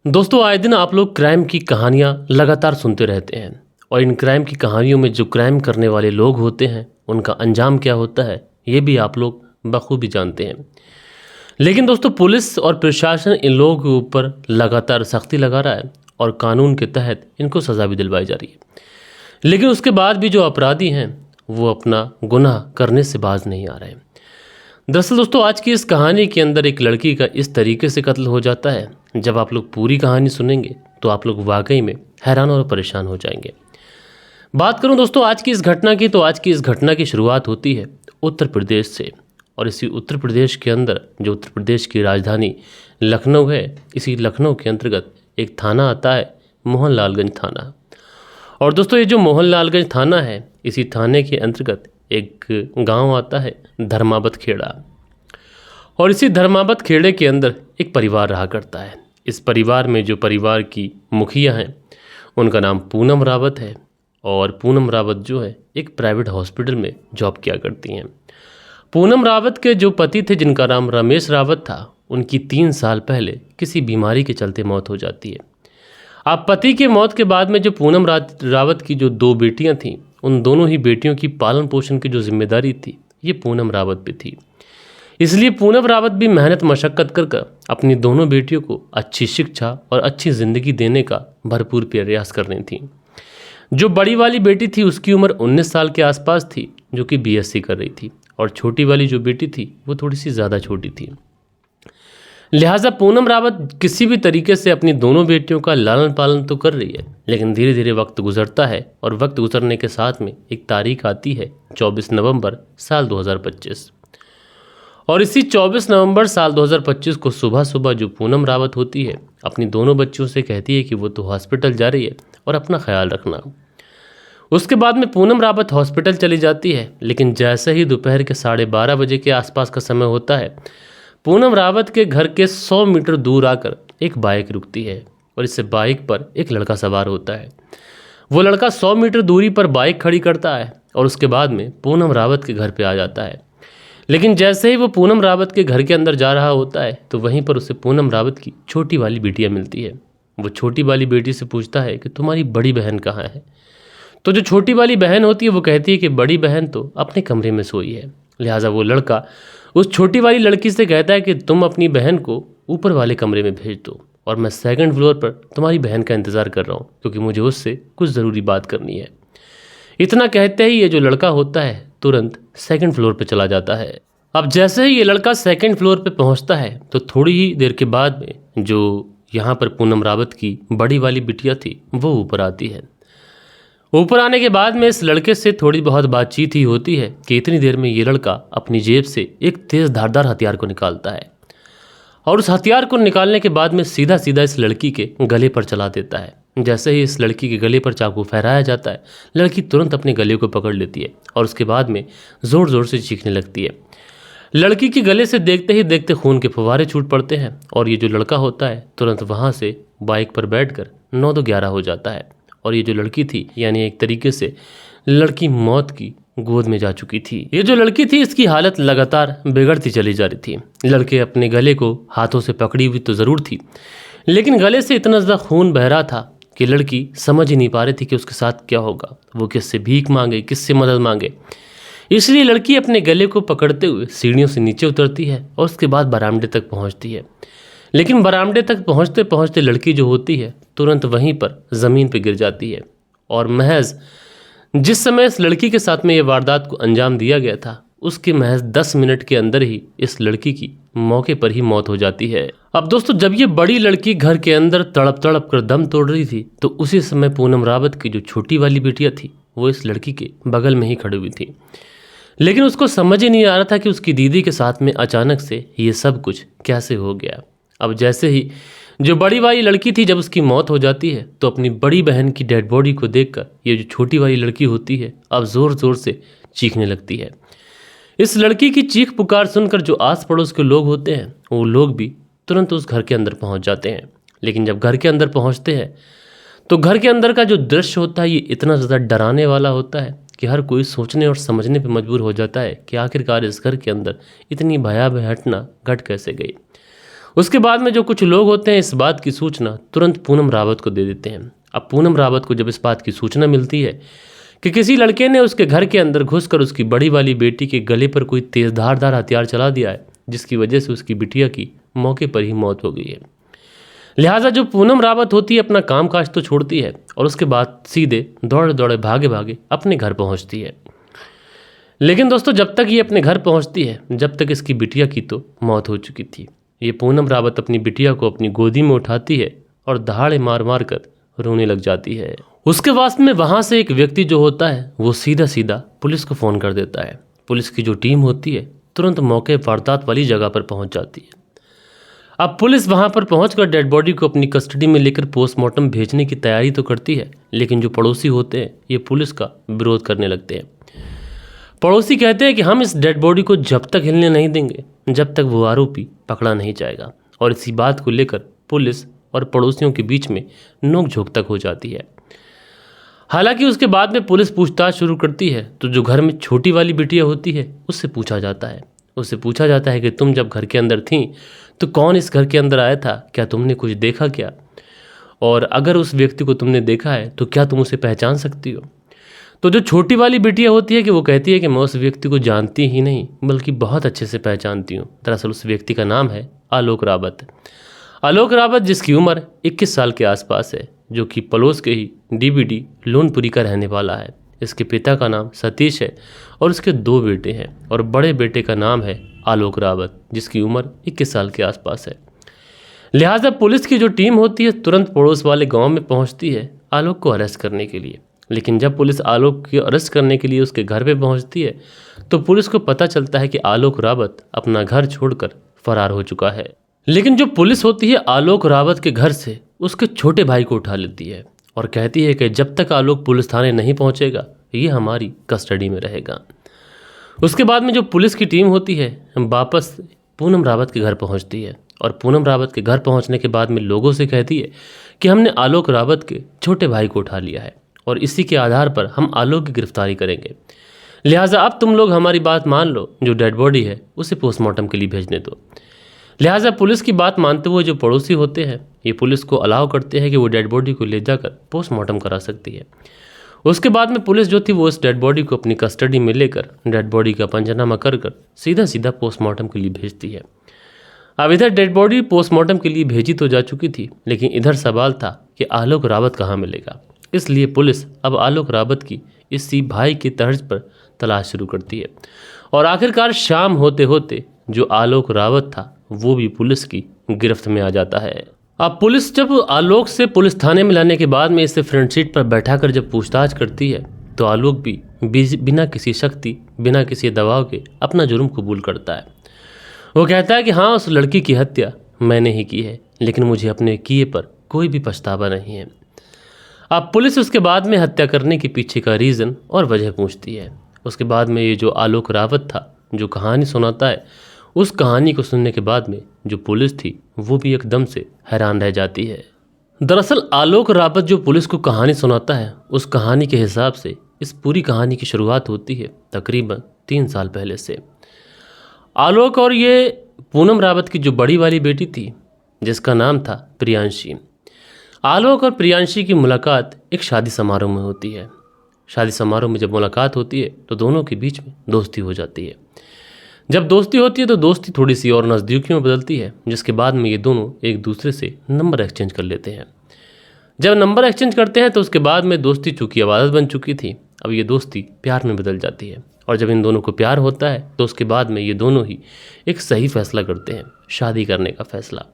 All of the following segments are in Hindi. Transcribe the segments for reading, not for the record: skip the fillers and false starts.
दोस्तों आए दिन आप लोग क्राइम की कहानियाँ लगातार सुनते रहते हैं और इन क्राइम की कहानियों में जो क्राइम करने वाले लोग होते हैं उनका अंजाम क्या होता है ये भी आप लोग बखूबी जानते हैं। लेकिन दोस्तों पुलिस और प्रशासन इन लोगों के ऊपर लगातार सख्ती लगा रहा है और कानून के तहत इनको सज़ा भी दिलवाई जा रही है। लेकिन उसके बाद भी जो अपराधी हैं वो अपना गुनाह करने से बाज नहीं आ रहे हैं। दरअसल दोस्तों आज की इस कहानी के अंदर एक लड़की का इस तरीके से कत्ल हो जाता है, जब आप लोग पूरी कहानी सुनेंगे तो आप लोग वाकई में हैरान और परेशान हो जाएंगे। बात करूं दोस्तों आज की इस घटना की, तो आज की इस घटना की शुरुआत होती है उत्तर प्रदेश से। और इसी उत्तर प्रदेश के अंदर जो उत्तर प्रदेश की राजधानी लखनऊ है, इसी लखनऊ के अंतर्गत एक थाना आता है मोहनलालगंज थाना। और दोस्तों ये जो मोहनलालगंज थाना है, इसी थाने के अंतर्गत एक गांव आता है धर्मावत खेड़ा। और इसी धर्मावत खेड़े के अंदर एक परिवार रहा करता है। इस परिवार में जो परिवार की मुखिया हैं उनका नाम पूनम रावत है। और पूनम रावत जो है एक प्राइवेट हॉस्पिटल में जॉब किया करती हैं। पूनम रावत के जो पति थे जिनका नाम रमेश रावत था, उनकी 3 साल पहले किसी बीमारी के चलते मौत हो जाती है। अब पति के मौत के बाद में जो पूनम रावत की जो 2 बेटियां थीं, उन दोनों ही बेटियों की पालन पोषण की जो जिम्मेदारी थी ये पूनम रावत पे थी। इसलिए पूनम रावत भी मेहनत मशक्क़त कर अपनी दोनों बेटियों को अच्छी शिक्षा और अच्छी ज़िंदगी देने का भरपूर प्रयास कर रही थी। जो बड़ी वाली बेटी थी उसकी उम्र 19 साल के आसपास थी, जो कि बीएससी कर रही थी। और छोटी वाली जो बेटी थी वो थोड़ी सी ज़्यादा छोटी थी। लिहाजा पूनम रावत किसी भी तरीके से अपनी दोनों बेटियों का लालन पालन तो कर रही है, लेकिन धीरे धीरे वक्त गुजरता है और वक्त गुजरने के साथ में एक तारीख आती है 24 नवंबर साल 2025। और इसी 24 नवंबर साल 2025 को सुबह सुबह जो पूनम रावत होती है अपनी दोनों बच्चियों से कहती है कि वो तो हॉस्पिटल जा रही है और अपना ख्याल रखना। उसके बाद में पूनम रावत हॉस्पिटल चली जाती है, लेकिन जैसे ही दोपहर के 12:30 बजे के आसपास का समय होता है, पूनम रावत के घर के 100 मीटर दूर आकर एक बाइक रुकती है और इस बाइक पर एक लड़का सवार होता है। वो लड़का 100 मीटर दूरी पर बाइक खड़ी करता है और उसके बाद में पूनम रावत के घर पे आ जाता है। लेकिन जैसे ही वो पूनम रावत के घर के अंदर जा रहा होता है तो वहीं पर उसे पूनम रावत की छोटी वाली बेटियाँ मिलती है। वो छोटी वाली बेटी से पूछता है कि तुम्हारी बड़ी बहन कहाँ है। तो जो छोटी वाली बहन होती है वो कहती है कि बड़ी बहन तो अपने कमरे में सोई है। लिहाजा वो लड़का उस छोटी वाली लड़की से कहता है कि तुम अपनी बहन को ऊपर वाले कमरे में भेज दो और मैं 2nd फ्लोर पर तुम्हारी बहन का इंतज़ार कर रहा हूँ, क्योंकि मुझे उससे कुछ ज़रूरी बात करनी है। इतना कहते ही ये जो लड़का होता है तुरंत 2nd फ्लोर पर चला जाता है। अब जैसे ही ये लड़का 2nd फ्लोर पर पहुँचता है तो थोड़ी ही देर के बाद में जो यहाँ पर पूनम रावत की बड़ी वाली बिटिया थी वो ऊपर आती है। ऊपर आने के बाद में इस लड़के से थोड़ी बहुत बातचीत ही होती है कि इतनी देर में ये लड़का अपनी जेब से एक तेज़ धारदार हथियार को निकालता है और उस हथियार को निकालने के बाद में सीधा सीधा इस लड़की के गले पर चला देता है। जैसे ही इस लड़की के गले पर चाकू फहराया जाता है, लड़की तुरंत अपने गले को पकड़ लेती है और उसके बाद में ज़ोर ज़ोर से चीखने लगती है। लड़की के गले से देखते ही देखते खून के फव्वारे छूट पड़ते हैं और ये जो लड़का होता है तुरंत वहाँ से बाइक पर बैठकर 9-11 हो जाता है। और ये जो लड़की थी यानी एक तरीके से लड़की मौत की गोद में जा चुकी थी। ये जो लड़की थी इसकी हालत लगातार बिगड़ती चली जा रही थी। लड़के अपने गले को हाथों से पकड़ी हुई तो ज़रूर थी, लेकिन गले से इतना ज़्यादा खून बह रहा था कि लड़की समझ ही नहीं पा रही थी कि उसके साथ क्या होगा, वो किससे भीख मांगे, किससे मदद मांगे। इसलिए लड़की अपने गले को पकड़ते हुए सीढ़ियों से नीचे उतरती है और उसके बाद बरामदे तक पहुँचती है। लेकिन बरामदे तक पहुँचते पहुँचते लड़की जो होती है तुरंत वहीं पर ज़मीन पर गिर जाती है। और महज जिस समय इस लड़की के साथ में ये वारदात को अंजाम दिया गया था उसके महज 10 मिनट के अंदर ही इस लड़की की मौके पर ही मौत हो जाती है। अब दोस्तों जब ये बड़ी लड़की घर के अंदर तड़प तड़प कर दम तोड़ रही थी तो उसी समय पूनम रावत की जो छोटी वाली बेटियाँ थी वो इस लड़की के बगल में ही खड़ी हुई थी। लेकिन उसको समझ ही नहीं आ रहा था कि उसकी दीदी के साथ में अचानक से ये सब कुछ कैसे हो गया। अब जैसे ही जो बड़ी वाली लड़की थी जब उसकी मौत हो जाती है तो अपनी बड़ी बहन की डेड बॉडी को देखकर ये जो छोटी वाली लड़की होती है अब ज़ोर ज़ोर से चीखने लगती है। इस लड़की की चीख पुकार सुनकर जो आस पड़ोस के लोग होते हैं वो लोग भी तुरंत उस घर के अंदर पहुंच जाते हैं। लेकिन जब घर के अंदर पहुंचते हैं तो घर के अंदर का जो दृश्य होता है ये इतना ज़्यादा डराने वाला होता है कि हर कोई सोचने और समझने पर मजबूर हो जाता है कि आखिरकार इस घर के अंदर इतनी भयावह घटना घट कैसे गई। उसके बाद में जो कुछ लोग होते हैं इस बात की सूचना तुरंत पूनम रावत को दे देते हैं। अब पूनम रावत को जब इस बात की सूचना मिलती है कि किसी लड़के ने उसके घर के अंदर घुसकर उसकी बड़ी वाली बेटी के गले पर कोई तेज धारदार हथियार चला दिया है, जिसकी वजह से उसकी बिटिया की मौके पर ही मौत हो गई है, लिहाजा जो पूनम रावत होती है अपना कामकाज तो छोड़ती है और उसके बाद सीधे दौड़े दौड़े भागे भागे अपने घर पहुंचती है। लेकिन दोस्तों जब तक ये अपने घर पहुंचती है जब तक इसकी बिटिया की तो मौत हो चुकी थी। ये पूनम रावत अपनी बिटिया को अपनी गोदी में उठाती है और दहाड़े मार मार कर रोने लग जाती है। उसके बाद में वहाँ से एक व्यक्ति जो होता है वो सीधा सीधा पुलिस को फ़ोन कर देता है। पुलिस की जो टीम होती है तुरंत मौके वारदात वाली जगह पर पहुँच जाती है। अब पुलिस वहाँ पर पहुँचकर डेड बॉडी को अपनी कस्टडी में लेकर पोस्टमार्टम भेजने की तैयारी तो करती है, लेकिन जो पड़ोसी होते हैं ये पुलिस का विरोध करने लगते हैं। पड़ोसी कहते हैं कि हम इस डेड बॉडी को जब तक हिलने नहीं देंगे जब तक वो आरोपी पकड़ा नहीं जाएगा, और इसी बात को लेकर पुलिस और पड़ोसियों के बीच में नोकझोंक तक हो जाती है। हालांकि उसके बाद में पुलिस पूछताछ शुरू करती है तो जो घर में छोटी वाली बिटिया होती है उससे पूछा जाता है कि तुम जब घर के अंदर थी तो कौन इस घर के अंदर आया था, क्या तुमने कुछ देखा क्या, और अगर उस व्यक्ति को तुमने देखा है तो क्या तुम उसे पहचान सकती हो। तो जो छोटी वाली बिटिया होती है कि वो कहती है कि मैं उस व्यक्ति को जानती ही नहीं बल्कि बहुत अच्छे से पहचानती हूँ। दरअसल उस व्यक्ति का नाम है आलोक रावत। आलोक रावत जिसकी उम्र 21 साल के आसपास है, जो कि पड़ोस के ही डीबीडी लोनपुरी का रहने वाला है। इसके पिता का नाम सतीश है और उसके 2 बेटे हैं, और बड़े बेटे का नाम है आलोक रावत जिसकी उम्र 21 साल के आसपास है। लिहाजा पुलिस की जो टीम होती है तुरंत पड़ोस वाले गांव में पहुंचती है आलोक को अरेस्ट करने के लिए। लेकिन जब पुलिस आलोक को अरेस्ट करने के लिए उसके घर पे पहुंचती है तो पुलिस को पता चलता है कि आलोक रावत अपना घर छोड़कर फरार हो चुका है। लेकिन जो पुलिस होती है आलोक रावत के घर से उसके छोटे भाई को उठा लेती है और कहती है कि जब तक आलोक पुलिस थाने नहीं पहुंचेगा ये हमारी कस्टडी में रहेगा। उसके बाद में जो पुलिस की टीम होती है वापस पूनम रावत के घर पहुंचती है, और पूनम रावत के घर पहुंचने के बाद में लोगों से कहती है कि हमने आलोक रावत के छोटे भाई को उठा लिया है और इसी के आधार पर हम आलोक की गिरफ्तारी करेंगे। लिहाजा अब तुम लोग हमारी बात मान लो, जो डेड बॉडी है उसे पोस्टमार्टम के लिए भेजने दो। लिहाजा पुलिस की बात मानते हुए जो पड़ोसी होते हैं ये पुलिस को अलाउ करते हैं कि वो डेड बॉडी को ले जाकर पोस्टमार्टम करा सकती है। उसके बाद में पुलिस जो थी वो उस डेड बॉडी को अपनी कस्टडी में लेकर डेड बॉडी का पंचनामा कर सीधा सीधा पोस्टमार्टम के लिए भेजती है। अब इधर डेड बॉडी पोस्टमार्टम के लिए भेजी तो जा चुकी थी, लेकिन इधर सवाल था कि आलोक रावत कहाँ मिलेगा। इसलिए पुलिस अब आलोक रावत की इसी भाई की तर्ज पर तलाश शुरू करती है, और आखिरकार शाम होते होते जो आलोक रावत था वो भी पुलिस की गिरफ्त में आ जाता है। अब पुलिस जब आलोक से पुलिस थाने में लाने के बाद में इसे फ्रंट सीट पर बैठाकर जब पूछताछ करती है तो आलोक भी बिना किसी शक्ति बिना किसी दबाव के अपना जुर्म कबूल करता है। वो कहता है कि हाँ उस लड़की की हत्या मैंने ही की है, लेकिन मुझे अपने किए पर कोई भी पछतावा नहीं है। अब पुलिस उसके बाद में हत्या करने के पीछे का रीज़न और वजह पूछती है। उसके बाद में ये जो आलोक रावत था जो कहानी सुनाता है, उस कहानी को सुनने के बाद में जो पुलिस थी वो भी एकदम से हैरान रह जाती है। दरअसल आलोक रावत जो पुलिस को कहानी सुनाता है उस कहानी के हिसाब से इस पूरी कहानी की शुरुआत होती है तकरीबन 3 साल पहले से। आलोक और ये पूनम रावत की जो बड़ी वाली बेटी थी जिसका नाम था प्रियांशी, आलोक और प्रियांशी की मुलाकात एक शादी समारोह में होती है। शादी समारोह में जब मुलाकात होती है तो दोनों के बीच में दोस्ती हो जाती है। जब दोस्ती होती है तो दोस्ती थोड़ी सी और नज़दीकियों में बदलती है, जिसके बाद में ये दोनों एक दूसरे से नंबर एक्सचेंज कर लेते हैं। जब नंबर एक्सचेंज करते हैं तो उसके बाद में दोस्ती चूँकि आदत बन चुकी थी, अब ये दोस्ती प्यार में बदल जाती है, और जब इन दोनों को प्यार होता है तो उसके बाद में ये दोनों ही एक सही फैसला करते हैं, शादी करने का फैसला।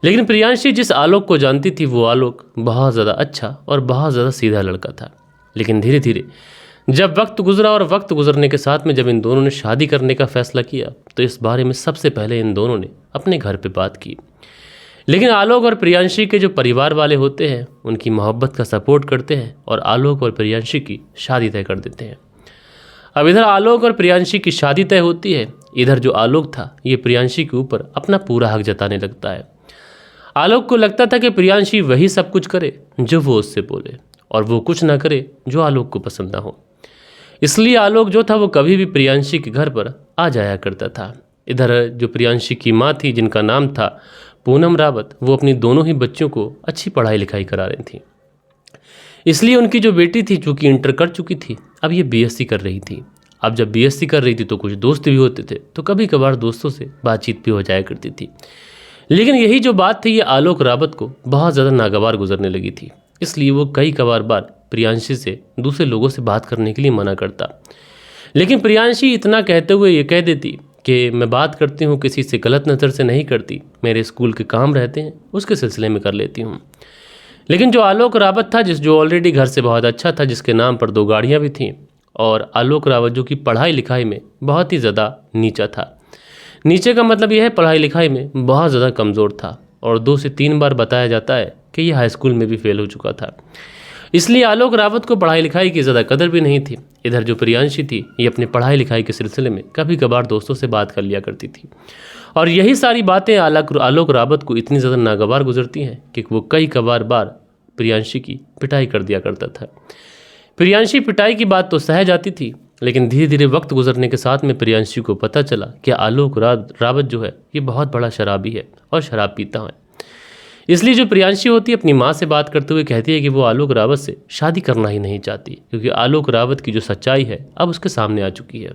लेकिन प्रियांशी जिस आलोक को जानती थी वो आलोक बहुत ज़्यादा अच्छा और बहुत ज़्यादा सीधा लड़का था। लेकिन धीरे धीरे जब वक्त गुजरा और वक्त गुजरने के साथ में जब इन दोनों ने शादी करने का फैसला किया तो इस बारे में सबसे पहले इन दोनों ने अपने घर पे बात की। लेकिन आलोक और प्रियांशी के जो परिवार वाले होते हैं उनकी मोहब्बत का सपोर्ट करते हैं और आलोक और प्रियांशी की शादी तय कर देते हैं। अब इधर आलोक और प्रियांशी की शादी तय होती है, इधर जो आलोक था ये प्रियांशी के ऊपर अपना पूरा हक जताने लगता है। आलोक को लगता था कि प्रियांशी वही सब कुछ करे जो वो उससे बोले, और वो कुछ ना करे जो आलोक को पसंद ना हो। इसलिए आलोक जो था वो कभी भी प्रियांशी के घर पर आ जाया करता था। इधर जो प्रियांशी की माँ थी, जिनका नाम था पूनम रावत, वो अपनी दोनों ही बच्चों को अच्छी पढ़ाई लिखाई करा रही थी। इसलिए उनकी जो बेटी थी, चूँकि इंटर कर चुकी थी, अब ये बीएससी कर रही थी। अब जब बीएससी कर रही थी तो कुछ दोस्त भी होते थे, तो कभी कभार दोस्तों से बातचीत भी हो जाया करती थी। लेकिन यही जो बात थी, ये आलोक रावत को बहुत ज़्यादा नागवार गुजरने लगी थी। इसलिए वो कई कभार बार प्रियांशी से दूसरे लोगों से बात करने के लिए मना करता। लेकिन प्रियांशी इतना कहते हुए ये कह देती कि मैं बात करती हूँ, किसी से गलत नज़र से नहीं करती, मेरे स्कूल के काम रहते हैं, उसके सिलसिले में कर लेती हूँ। लेकिन जो आलोक रावत था, जो ऑलरेडी घर से बहुत अच्छा था, जिसके नाम पर 2 गाड़ियाँ भी थीं, और आलोक रावत जो कि पढ़ाई लिखाई में बहुत ही ज़्यादा नीचा था। नीचे का मतलब यह है, पढ़ाई लिखाई में बहुत ज़्यादा कमज़ोर था, और 2 से 3 बार बताया जाता है कि यह हाई स्कूल में भी फेल हो चुका था। इसलिए आलोक रावत को पढ़ाई लिखाई की ज़्यादा कदर भी नहीं थी। इधर जो प्रियांशी थी, ये अपनी पढ़ाई लिखाई के सिलसिले में कभी कभार दोस्तों से बात कर लिया करती थी, और यही सारी बातें आलोक रावत को इतनी ज़्यादा नागवार गुजरती हैं कि वो कई कभार बार प्रियांशी की पिटाई कर दिया करता था। प्रियांशी पिटाई की बात तो सह जाती थी, लेकिन धीरे धीरे वक्त गुजरने के साथ में प्रियांशी को पता चला कि आलोक रावत जो है, ये बहुत बड़ा शराबी है और शराब पीता है। इसलिए जो प्रियांशी होती है, अपनी माँ से बात करते हुए कहती है कि वो आलोक रावत से शादी करना ही नहीं चाहती, क्योंकि आलोक रावत की जो सच्चाई है अब उसके सामने आ चुकी है।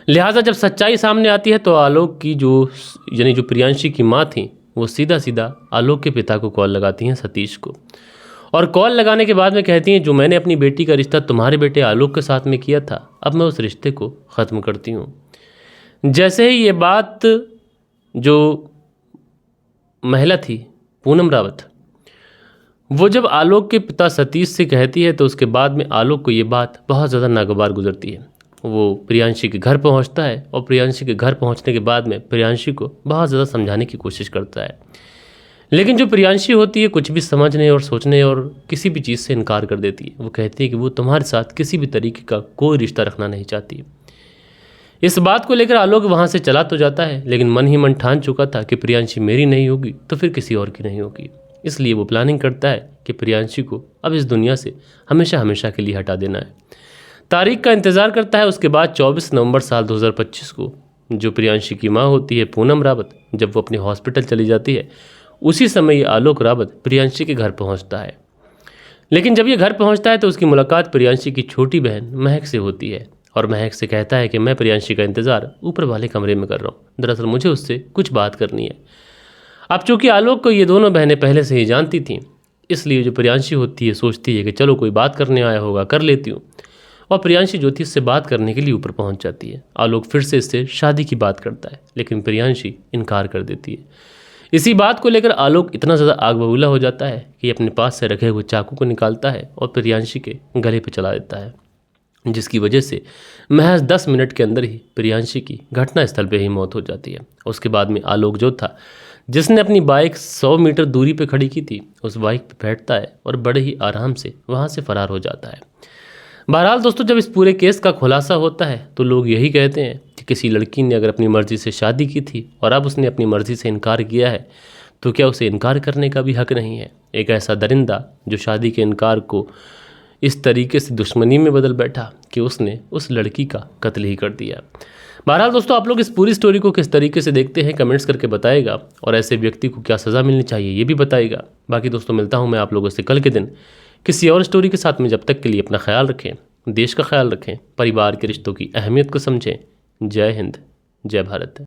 लिहाजा जब सच्चाई सामने आती है तो आलोक की जो प्रियांशी की माँ थी, वो सीधा सीधा आलोक के पिता को कॉल लगाती हैं, सतीश को, और कॉल लगाने के बाद में कहती हैं, जो मैंने अपनी बेटी का रिश्ता तुम्हारे बेटे आलोक के साथ में किया था, अब मैं उस रिश्ते को ख़त्म करती हूँ। जैसे ही ये बात जो महिला थी, पूनम रावत, वो जब आलोक के पिता सतीश से कहती है, तो उसके बाद में आलोक को ये बात बहुत ज़्यादा नागवार गुजरती है। वो प्रियांशी के घर पहुंचता है, और प्रियांशी के घर पहुंचने के बाद में प्रियांशी को बहुत ज़्यादा समझाने की कोशिश करता है। लेकिन जो प्रियांशी होती है, कुछ भी समझने और सोचने और किसी भी चीज़ से इनकार कर देती है। वो कहती है कि वो तुम्हारे साथ किसी भी तरीके का कोई रिश्ता रखना नहीं चाहती। इस बात को लेकर आलोक वहाँ से चला तो जाता है, लेकिन मन ही मन ठान चुका था कि प्रियांशी मेरी नहीं होगी तो फिर किसी और की नहीं होगी। इसलिए वो प्लानिंग करता है कि प्रियांशी को अब इस दुनिया से हमेशा हमेशा के लिए हटा देना है। तारीख का इंतज़ार करता है। उसके बाद 24 नवंबर साल 2025 को जो प्रियांशी की माँ होती है, पूनम रावत, जब वो अपने हॉस्पिटल चली जाती है, उसी समय ये आलोक रावत प्रियांशी के घर पहुंचता है। लेकिन जब ये घर पहुंचता है तो उसकी मुलाकात प्रियांशी की छोटी बहन महक से होती है, और महक से कहता है कि मैं प्रियांशी का इंतज़ार ऊपर वाले कमरे में कर रहा हूँ, दरअसल मुझे उससे कुछ बात करनी है। अब चूँकि आलोक को ये दोनों बहनें पहले से ही जानती थीं, इसलिए जो प्रियांशी होती है सोचती है कि चलो कोई बात करने आया होगा, कर लेती हूँ, और प्रियांशी जो थी इससे बात करने के लिए ऊपर पहुँच जाती है। आलोक फिर से इससे शादी की बात करता है, लेकिन प्रियांशी इनकार कर देती है। इसी बात को लेकर आलोक इतना ज़्यादा आग बबूला हो जाता है कि अपने पास से रखे हुए चाकू को निकालता है और प्रियांशी के गले पर चला देता है, जिसकी वजह से महज 10 मिनट के अंदर ही प्रियांशी की घटनास्थल पे ही मौत हो जाती है। उसके बाद में आलोक जो था, जिसने अपनी बाइक 100 मीटर दूरी पे खड़ी की थी, उस बाइक पे बैठता है और बड़े ही आराम से वहाँ से फरार हो जाता है। बहरहाल दोस्तों, जब इस पूरे केस का खुलासा होता है तो लोग यही कहते हैं कि किसी लड़की ने अगर अपनी मर्ज़ी से शादी की थी और अब उसने अपनी मर्ज़ी से इनकार किया है, तो क्या उसे इनकार करने का भी हक नहीं है? एक ऐसा दरिंदा जो शादी के इनकार को इस तरीके से दुश्मनी में बदल बैठा कि उसने उस लड़की का कत्ल ही कर दिया। बहरहाल दोस्तों, आप लोग इस पूरी स्टोरी को किस तरीके से देखते हैं, कमेंट्स करके बताएगा, और ऐसे व्यक्ति को क्या सज़ा मिलनी चाहिए ये भी बताएगा। बाकी दोस्तों, मिलता हूँ मैं आप लोगों से कल के दिन किसी और स्टोरी के साथ में। जब तक के लिए अपना ख्याल रखें, देश का ख्याल रखें, परिवार के रिश्तों की अहमियत को समझें। जय हिंद, जय भारत।